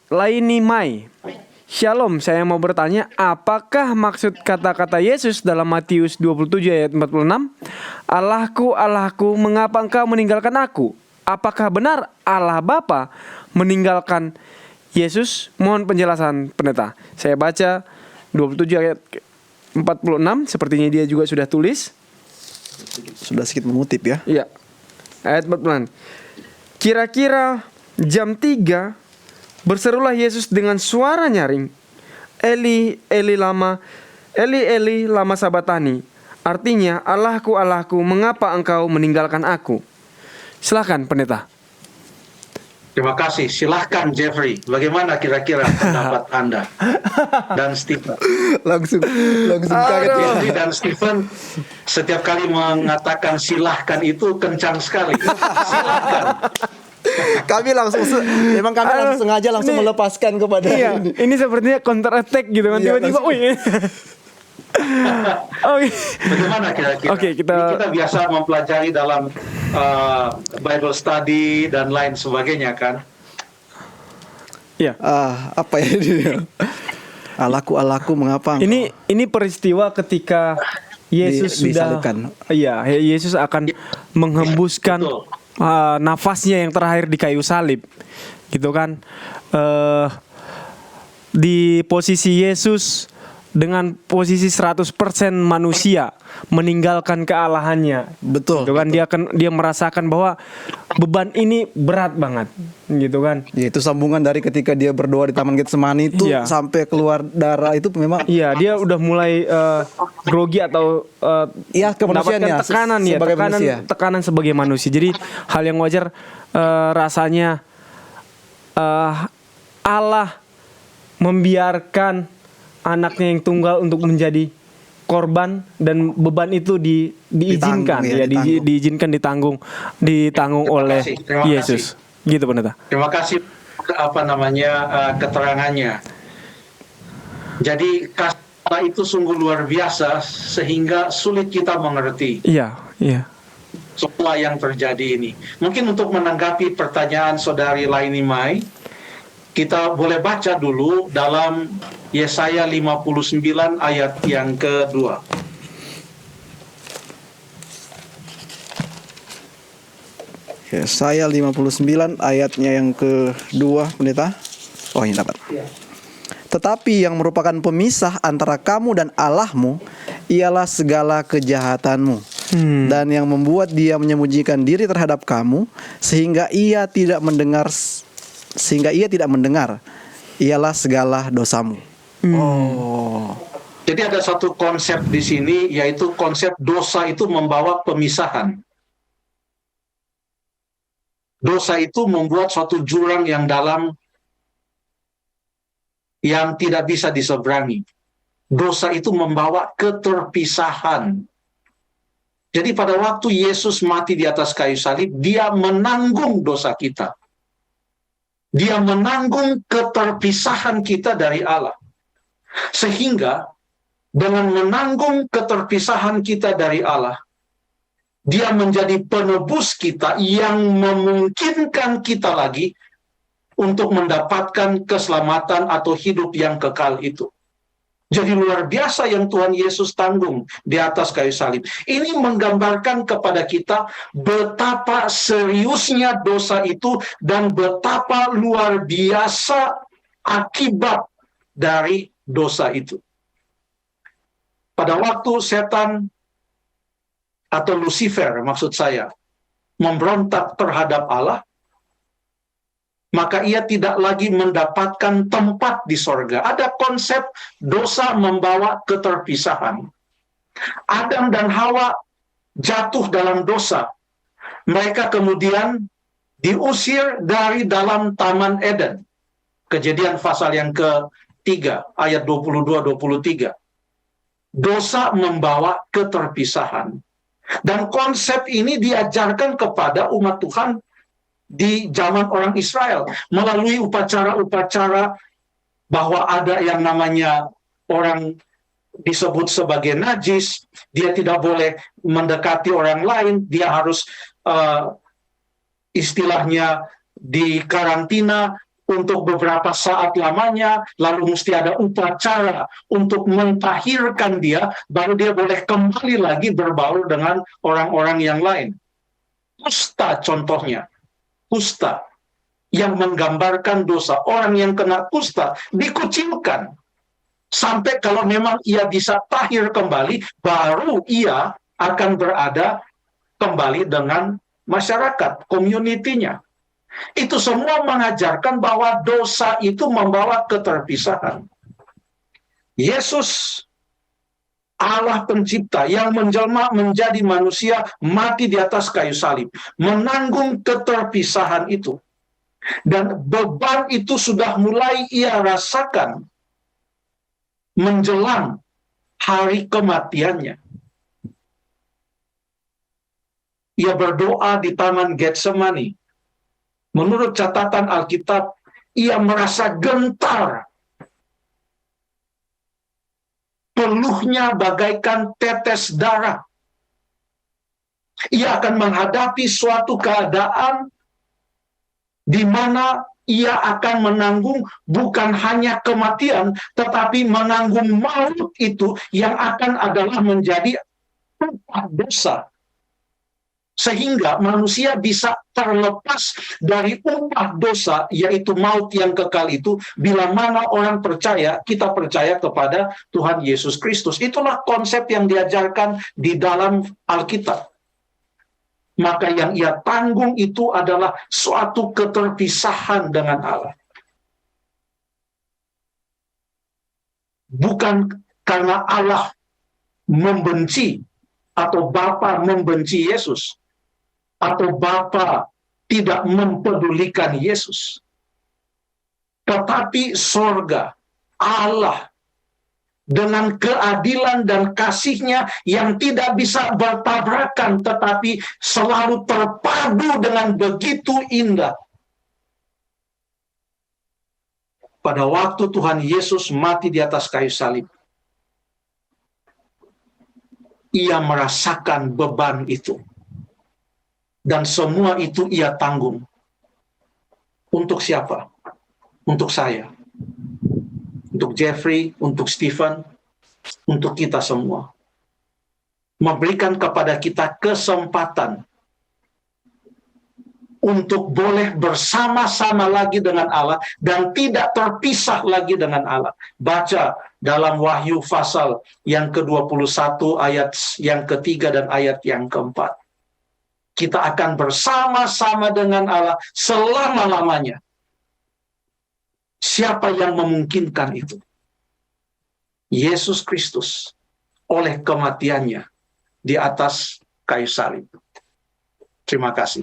Lainimai. Shalom, saya mau bertanya, apakah maksud kata-kata Yesus dalam Matius 27 ayat 46? Allahku, Allahku, mengapa engkau meninggalkan aku? Apakah benar Allah Bapa meninggalkan Yesus? Mohon penjelasan pendeta. Saya baca 27 ayat 46, sepertinya dia juga sudah tulis. Sudah sedikit mengutip ya. Iya. Ayat 46. Kira-kira jam 3 berserulah Yesus dengan suara nyaring, Eli, Eli lama sabatani. Artinya, Allahku, Allahku, mengapa engkau meninggalkan aku? Silakan pendeta. Terima kasih. Silahkan Jeffrey. Bagaimana kira-kira pendapat Anda dan Stephen? langsung kaget ya. Jeffrey dan Stephen setiap kali mengatakan silahkan itu kencang sekali. Silahkan. Kami langsung sengaja melepaskan kepada ini sepertinya counter attack gitu kan, Iya, tiba-tiba wih. Oke. Bagaimana kira-kira? Oke, kita biasa mempelajari dalam Bible study dan lain sebagainya kan? Iya. Apa ya dia? Allahku, mengapa? Ini peristiwa ketika Yesus sudah disalibkan. Iya, Yesus akan menghembuskan nafasnya yang terakhir di kayu salib. Gitu kan? Di posisi Yesus dengan posisi 100% manusia meninggalkan kealahannya. Betul. Gitu kan? Dia merasakan bahwa beban ini berat banget, gitu kan? Ya, itu sambungan dari ketika dia berdoa di Taman Getsemani itu sampai keluar darah itu memang. Iya, dia udah mulai grogi atau kemanusiaannya mendapatkan tekanan sebagai manusia. Jadi hal yang wajar rasanya Allah membiarkan anaknya yang tunggal untuk menjadi korban, dan beban itu diizinkan diizinkan ditanggung oleh Yesus. Gitu pendeta. Terima kasih keterangannya. Jadi kasih itu sungguh luar biasa sehingga sulit kita mengerti. Iya. Semua yang terjadi ini. Mungkin untuk menanggapi pertanyaan saudari Lainimai, kita boleh baca dulu dalam Yesaya 59 ayat yang kedua. Yesaya 59 ayatnya yang kedua, pendeta. Oh, ini dapat. Tetapi yang merupakan pemisah antara kamu dan Allahmu ialah segala kejahatanmu. Dan yang membuat dia menyembunyikan diri terhadap kamu sehingga ia tidak mendengar ialah segala dosamu. Jadi ada satu konsep di sini, yaitu konsep dosa itu membawa pemisahan. Dosa itu membuat suatu jurang yang dalam yang tidak bisa diseberangi. Dosa itu membawa keterpisahan. Jadi pada waktu Yesus mati di atas kayu salib, dia menanggung dosa kita. Dia menanggung keterpisahan kita dari Allah. Sehingga dengan menanggung keterpisahan kita dari Allah, dia menjadi penebus kita yang memungkinkan kita lagi untuk mendapatkan keselamatan atau hidup yang kekal itu. Jadi luar biasa yang Tuhan Yesus tanggung di atas kayu salib. Ini menggambarkan kepada kita betapa seriusnya dosa itu dan betapa luar biasa akibat dari dosa itu. Pada waktu setan atau Lucifer maksud saya memberontak terhadap Allah, maka ia tidak lagi mendapatkan tempat di sorga. Ada konsep dosa membawa keterpisahan. Adam dan Hawa jatuh dalam dosa. Mereka kemudian diusir dari dalam Taman Eden. Kejadian pasal yang ke-3, ayat 22-23. Dosa membawa keterpisahan. Dan konsep ini diajarkan kepada umat Tuhan di zaman orang Israel melalui upacara-upacara, bahwa ada yang namanya orang disebut sebagai najis, dia tidak boleh mendekati orang lain, dia harus istilahnya di karantina untuk beberapa saat lamanya, lalu mesti ada upacara untuk mentahirkan dia, baru dia boleh kembali lagi berbaur dengan orang-orang yang lain. Kusta contohnya, kusta yang menggambarkan dosa. Orang yang kena kusta dikucilkan. Sampai kalau memang ia bisa tahir kembali, baru ia akan berada kembali dengan masyarakat, community-nya. Itu semua mengajarkan bahwa dosa itu membawa keterpisahan. Yesus, Allah pencipta yang menjelma menjadi manusia, mati di atas kayu salib, menanggung keterpisahan itu. Dan beban itu sudah mulai ia rasakan menjelang hari kematiannya. Ia berdoa di Taman Getsemani. Menurut catatan Alkitab, ia merasa gentar. Peluhnya bagaikan tetes darah. Ia akan menghadapi suatu keadaan di mana ia akan menanggung bukan hanya kematian, tetapi menanggung maut itu yang akan adalah menjadi upah dosa. Sehingga manusia bisa terlepas dari upah dosa, yaitu maut yang kekal itu, bila mana orang percaya, kita percaya kepada Tuhan Yesus Kristus. Itulah konsep yang diajarkan di dalam Alkitab. Maka yang ia tanggung itu adalah suatu keterpisahan dengan Allah. Bukan karena Allah membenci atau Bapa membenci Yesus, atau Bapa tidak mempedulikan Yesus. Tetapi sorga, Allah, dengan keadilan dan kasih-Nya yang tidak bisa bertabrakan, tetapi selalu terpadu dengan begitu indah. Pada waktu Tuhan Yesus mati di atas kayu salib, ia merasakan beban itu. Dan semua itu ia tanggung. Untuk siapa? Untuk saya. Untuk Jeffrey, untuk Stephen, untuk kita semua. Memberikan kepada kita kesempatan untuk boleh bersama-sama lagi dengan Allah dan tidak terpisah lagi dengan Allah. Baca dalam Wahyu pasal yang ke-21 ayat yang ketiga dan ayat yang keempat. Kita akan bersama-sama dengan Allah selama-lamanya. Siapa yang memungkinkan itu? Yesus Kristus oleh kematiannya di atas kayu salib. Terima kasih.